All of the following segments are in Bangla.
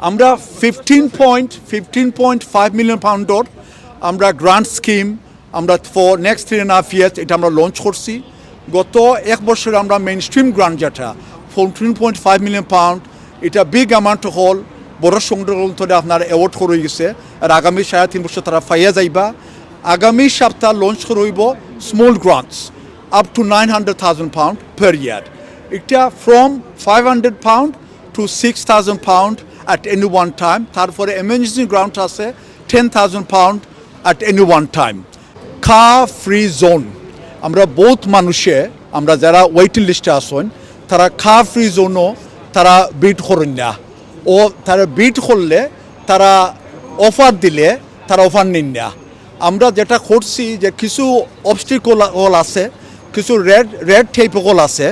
আমরা 15.5 মিলিয়ন পাউন্ডর আমরা গ্রান্ট স্কিম আমরা ফর নেক্সট 3.5 ইয়ার্স এটা আমরা লঞ্চ করছি। গত এক বছরে আমরা মেইন স্ট্রিম গ্রান্ট যেটা 14.5 মিলিয়ন পাউন্ড, এটা বিগ অ্যামাউন্ট হল বড় সংগ্রহে আপনার অ্যাওয়ার্ড করে গেছে। আর আগামী 3.5 বছর তারা ফাইয়া যাইবা। আগামী সপ্তাহ লঞ্চ করব small grants up to 900,000 pound per year. এটা from 500 pound to 6,000 pound at any one time. তারপরে emergency গ্রান্ট আছে 10,000 pound at any one time. Car free zone আমরা বহুত মানুষে আমরা যারা ওয়েটিং লিস্টে আসেন তারা কার ফ্রি জোনও তারা বিট করেন না, ও তারা বিট করলে তারা অফার দিলে তারা অফার নিন না। আমরা যেটা করছি যে কিছু অবস্টিকল আছে, কিছু রেড টেপ আছে।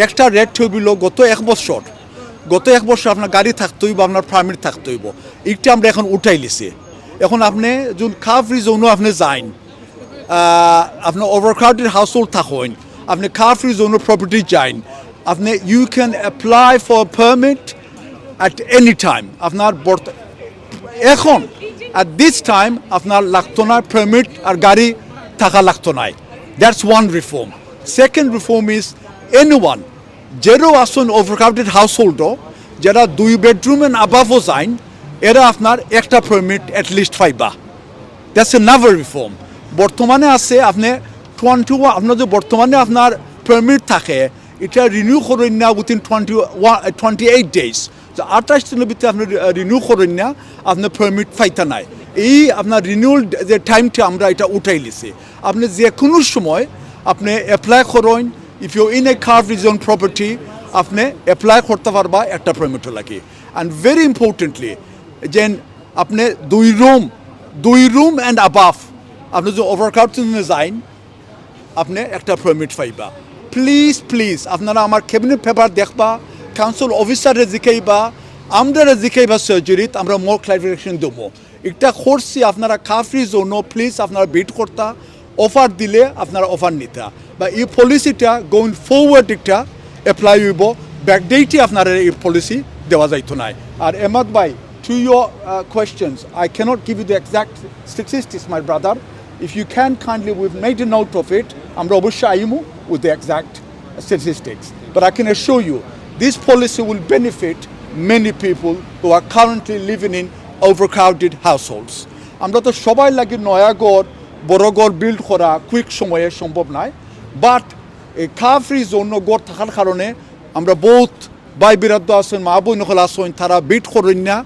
একটা রেড টেপ হলো গত এক বছর আপনার গাড়ি থাকতেই বা আপনার পারমিট থাকতেইব, এইটা আমরা এখন উঠাই লিছি। এখন আপনি যখন কার ফ্রি জোনও আপনি যাইন, আপনার ওভারক্রাউডেড হাউস হোল্ড থাকেন, আপনি কার ফ্রি জোনের প্রপার্টি যাইন, আপনি you can apply for permit at any time. আপনার এখন অ্যাট দিস টাইম আপনার লাগতো না পারমিট আর গাড়ি থাকা লাগতো নাই। That's one reform. Second reform is anyone যেরও আসুন ওভারক্রাউডেড হাউস হোল্ডও যারা 2 বেডরুম অ্যান্ড আবাভও যাইন, এরা আপনার একটা পারমিট অ্যাটলিস্ট পাইবা। That's another reform. বর্তমানে আছে আপনি 21, আপনার যে বর্তমানে আপনার পারমিট থাকে এটা রিনিউ করেন না উইথিন 28 ডেজ। 28 দিনের ভিতরে আপনি রিনিউ করেন না, আপনার পারমিট পাইতে নাই। এই আপনার রিনিউয়াল যে টাইমটা আমরা এটা উঠাই লিছি। আপনি যে কোনো সময় আপনি অ্যাপ্লাই করেন, if you in a car free zone property আপনি অ্যাপ্লাই করতে পারবা একটা পারমিটও লাগে। অ্যান্ড ভেরি ইম্পর্টেন্টলি যে আপনি 2 রুম অ্যান্ড আবাভ আপনি যে ওভারক্রাউডে যাইন আপনি একটা পারমিট পাইবা। প্লিজ আপনারা আমার ক্যাবিনেট পেপার দেখবা, কাউন্সিল অফিসারে জিকাইবা, আমরা জিকাইবা সার্জারিত আমরা মোর ক্লারিফিকেশন দেবো। এটা করছি আপনারা কার ফ্রি জোনও প্লিজ আপনারা বিট করতা, অফার দিলে আপনারা অফার নিতা বা এই পলিসিটা গোয়িং ফরওয়ার্ড একটা অ্যাপ্লাই হইব। ব্যাকডেটে আপনারা এই পলিসি দেওয়া যাইতো নাই। আর এমাদ ভাই, to your questions, I cannot give you the exact statistics, my brother. If you can kindly, we've made a note of it. I'm obviously aimu with the exact statistics. But I can assure you, this policy will benefit many people who are currently living in overcrowded households. আমরা তো সবাই লাগে নয়া ঘর বড় ঘর বিল্ড করা কুইক সময়ে সম্ভব নয়, বাট এই কার ফ্রি জোন ঘর থাকার কারণে আমরা বহুত ভাই বিরাদ্দ আছেন, মা বই নকল আসেন, তারা বিট করেন না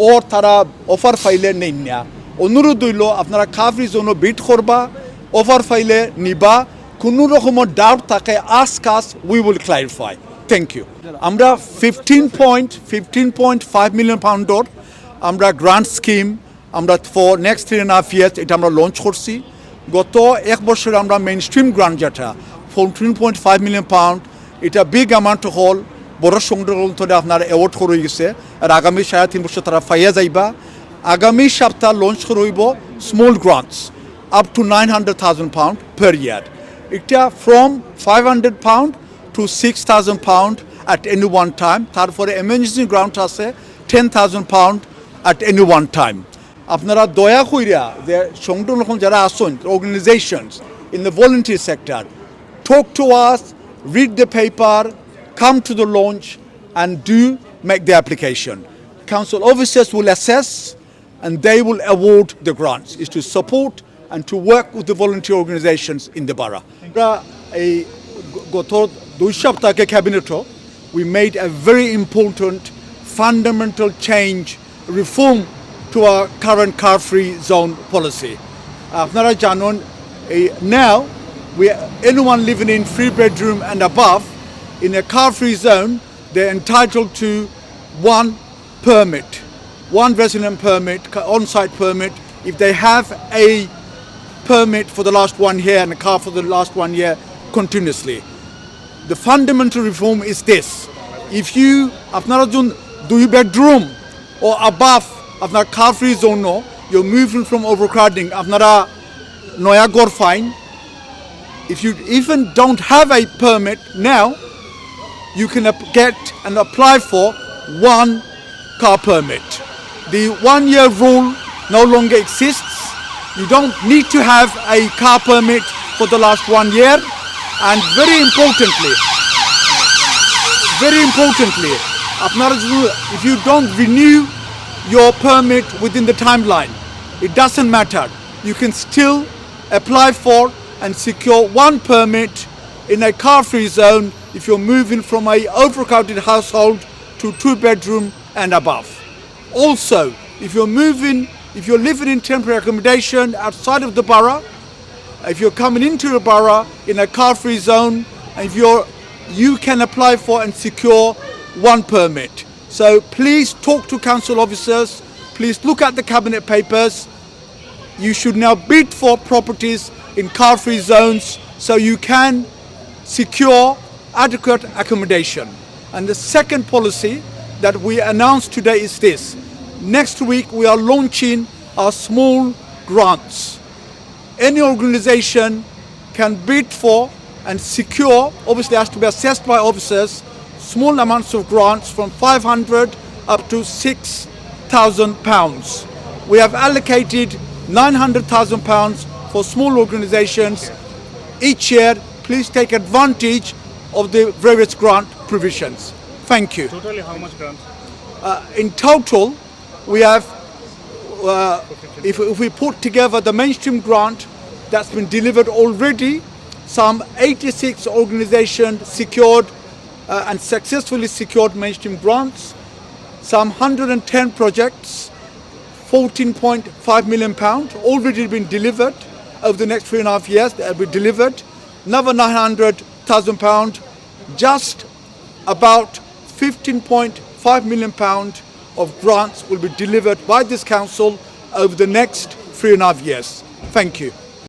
ও তারা অফার ফাইলে নেই না। অনুরোধ হইল আপনারা কার ফ্রি জোনও বিট করবা, অফার ফাইলে নিবা। কোনো রকমের ডাউট থাকে ask us, we will clarify. Thank you. আমরা 15.5 মিলিয়ন পাউন্ডর আমরা গ্রান্ট স্কিম আমরা ফর নেক্সট 3.5 ইয়ার্স এটা আমরা লঞ্চ করছি। গত এক বছরে আমরা মেইন স্ট্রিম গ্রান্ট যেটা 14.5 মিলিয়ন পাউন্ড, এটা বিগ অ্যামাউন্ট হল বড় সংগ্রহে আপনার অ্যাওয়ার্ড করে গেছে। আর আগামী 3.5 বছর তারা ফাইয়া যাইবা। আগামী সপ্তাহ লঞ্চ করব small grants up to 900,000 pound per year. এটা from 500 pound to 6,000 pound at any one time. তারপরে এমার্জেন্সি গ্রান্ট আছে 10,000 pound at any one time. আপনারা দয়া কইরা যে সংগঠন যারা আসেন, organisations in the volunteer sector, talk to us, read the paper, come to the launch and do make the application. Council officers will assess and they will award the grants. Is to support and to work with the volunteer organizations in the borough. গত 2 সপ্তাহে ক্যাবিনেটও we made a very important fundamental change, reform to our current car-free zone policy. আপনারা জানেন now anyone living in 3 bedroom and above in a car-free zone, they're entitled to one permit, one resident permit, on-site permit. If they have a permit for the last 1 year and a car for the last 1 year continuously. The fundamental reform is this: if you আপনারা যখন 2 bedroom or above আপনার car-free zone, you're moving from overcrowding, আপনারা নয়া ঘর fine. If you even don't have a permit now, you can get and apply for one car permit. The 1-year rule no longer exists. You don't need to have a car permit for the last 1 year. And very importantly, if you don't renew your permit within the timeline, it doesn't matter. You can still apply for and secure one permit in a car-free zone if you're moving from a overcrowded household to 2-bedroom and above. Also, if you're living in temporary accommodation outside of the borough, if you're coming into the borough in a car-free zone, and you can apply for and secure one permit. So please talk to council officers. Please look at the cabinet papers. You should now bid for properties in car-free zones so you can secure adequate accommodation. And the second policy that we announced today is this. Next week we are launching our small grants. Any organization can bid for and secure, obviously has to be assessed by officers, small amounts of grants from 500 up to £6,000. We have allocated £900,000 for small organizations each year. Please take advantage of the various grant provisions. Thank you. Totally how much grants? In total, we have, if we put together the mainstream grant that's been delivered already, some 86 organizations secured and successfully secured mainstream grants, some 110 projects, £14.5 million already been delivered over the next 3.5 years. That will be delivered. Another £900,000, just about £15.5 million of grants will be delivered by this council over the next 3.5 years. Thank you.